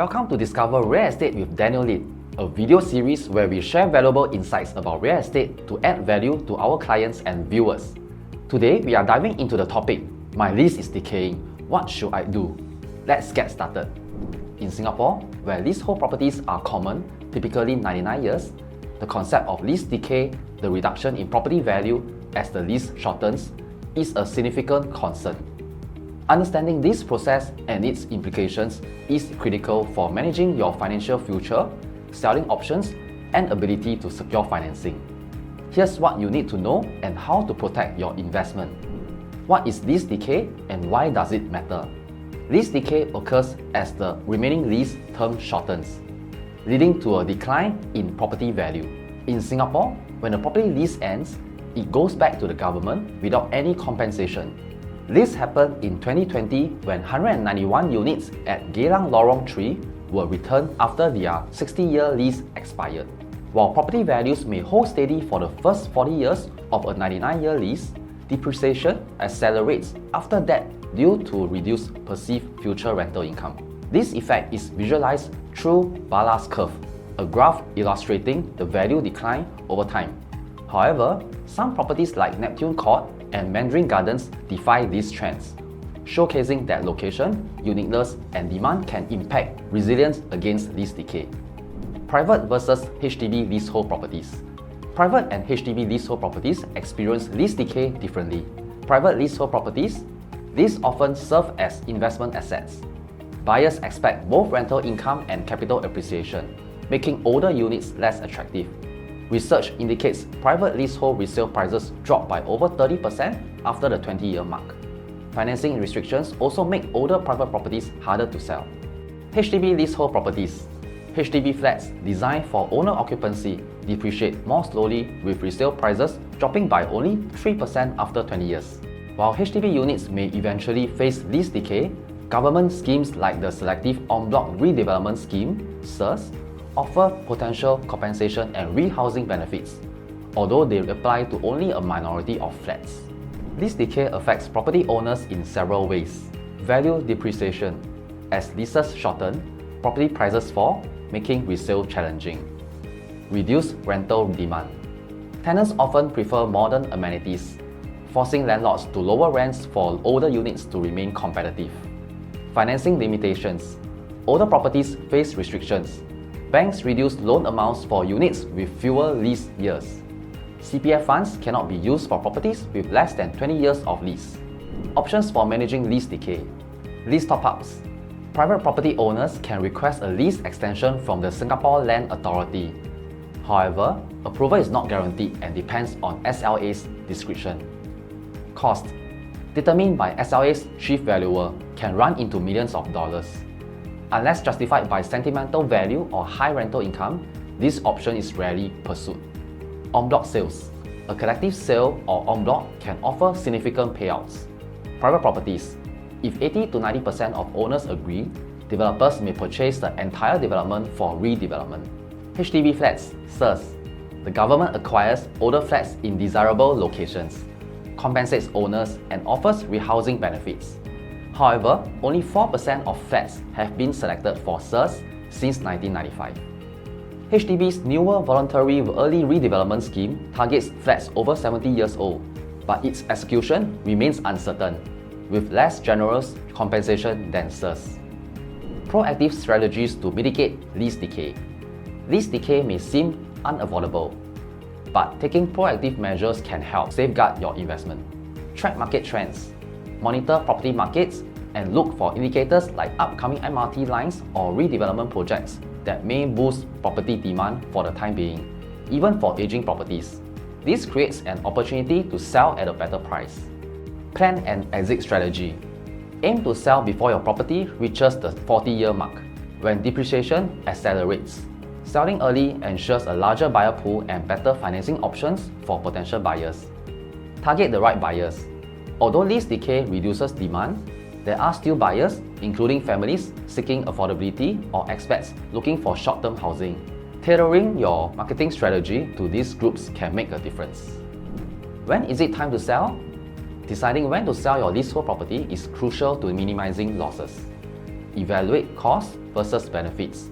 Welcome to Discover Real Estate with Daniel Lee, a video series where we share valuable insights about real estate to add value to our clients and viewers. Today, we are diving into the topic, My lease is decaying, what should I do? Let's get started. In Singapore, where leasehold properties are common, typically 99 years, the concept of lease decay, the reduction in property value as the lease shortens, is a significant concern. Understanding this process and its implications is critical for managing your financial future, selling options, and ability to secure financing. Here's what you need to know and how to protect your investment. What is lease decay and why does it matter? Lease decay occurs as the remaining lease term shortens, leading to a decline in property value. In Singapore, when a property lease ends, it goes back to the government without any compensation. This happened in 2020 when 191 units at Geylang Lorong 3 were returned after their 60-year lease expired. While property values may hold steady for the first 40 years of a 99-year lease, depreciation accelerates after that due to reduced perceived future rental income. This effect is visualized through Ballas curve, a graph illustrating the value decline over time. However, some properties like Neptune Court and Mandarin Gardens defy these trends, showcasing that location, uniqueness, and demand can impact resilience against lease decay. Private versus HDB leasehold properties. Private and HDB leasehold properties experience lease decay differently. Private leasehold properties, these often serve as investment assets. Buyers expect both rental income and capital appreciation, making older units less attractive. Research indicates private leasehold resale prices drop by over 30% after the 20-year mark. Financing restrictions also make older private properties harder to sell. HDB leasehold properties. HDB flats designed for owner occupancy depreciate more slowly, with resale prices dropping by only 3% after 20 years. While HDB units may eventually face lease decay, government schemes like the Selective En Bloc Redevelopment Scheme, SERS, offer potential compensation and rehousing benefits, although they apply to only a minority of flats. Lease decay affects property owners in several ways. Value depreciation. As leases shorten, property prices fall, making resale challenging. Reduced rental demand. Tenants often prefer modern amenities, forcing landlords to lower rents for older units to remain competitive. Financing limitations. Older properties face restrictions. Banks reduce loan amounts for units with fewer lease years. CPF funds cannot be used for properties with less than 20 years of lease. Options for managing lease decay. Lease top-ups. Private property owners can request a lease extension from the Singapore Land Authority. However, approval is not guaranteed and depends on SLA's discretion. Cost. Determined by SLA's chief valuer, can run into millions of dollars. Unless justified by sentimental value or high rental income, this option is rarely pursued. En bloc sales. A collective sale or en bloc can offer significant payouts. Private properties. If 80 to 90% of owners agree, developers may purchase the entire development for redevelopment. HDB flats, SERS. The government acquires older flats in desirable locations, compensates owners, and offers rehousing benefits. However, only 4% of flats have been selected for SERS since 1995. HDB's newer voluntary early redevelopment scheme targets flats over 70 years old, but its execution remains uncertain, with less generous compensation than SERS. Proactive strategies to mitigate lease decay. Lease decay may seem unavoidable, but taking proactive measures can help safeguard your investment. Track market trends. Monitor property markets and look for indicators like upcoming MRT lines or redevelopment projects that may boost property demand for the time being, even for aging properties. This creates an opportunity to sell at a better price. Plan and exit strategy. Aim to sell before your property reaches the 40-year mark, when depreciation accelerates. Selling early ensures a larger buyer pool and better financing options for potential buyers. Target the right buyers. Although lease decay reduces demand, there are still buyers, including families seeking affordability or expats looking for short-term housing. Tailoring your marketing strategy to these groups can make a difference. When is it time to sell? Deciding when to sell your leasehold property is crucial to minimizing losses. evaluate costs versus benefits.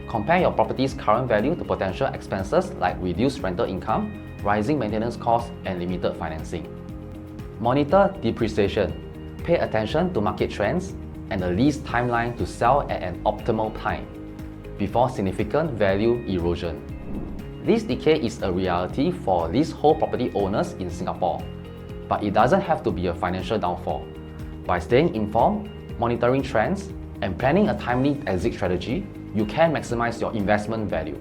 Compare your property's current value to potential expenses like reduced rental income, rising maintenance costs, and limited financing. Monitor depreciation. Pay attention to market trends and the lease timeline to sell at an optimal time before significant value erosion. Lease decay is a reality for leasehold property owners in Singapore, but it doesn't have to be a financial downfall. By staying informed, monitoring trends, and planning a timely exit strategy, you can maximize your investment value.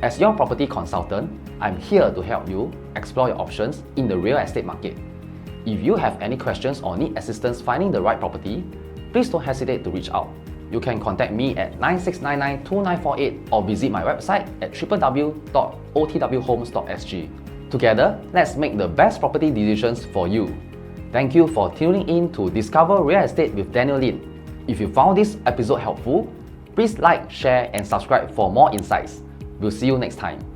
As your property consultant, I'm here to help you explore your options in the real estate market. If you have any questions or need assistance finding the right property, please don't hesitate to reach out. You can contact me at 9699-2948 or visit my website at www.otwhomes.sg. Together, let's make the best property decisions for you. Thank you for tuning in to Discover Real Estate with Daniel Lin. If you found this episode helpful, please like, share, and subscribe for more insights. We'll see you next time.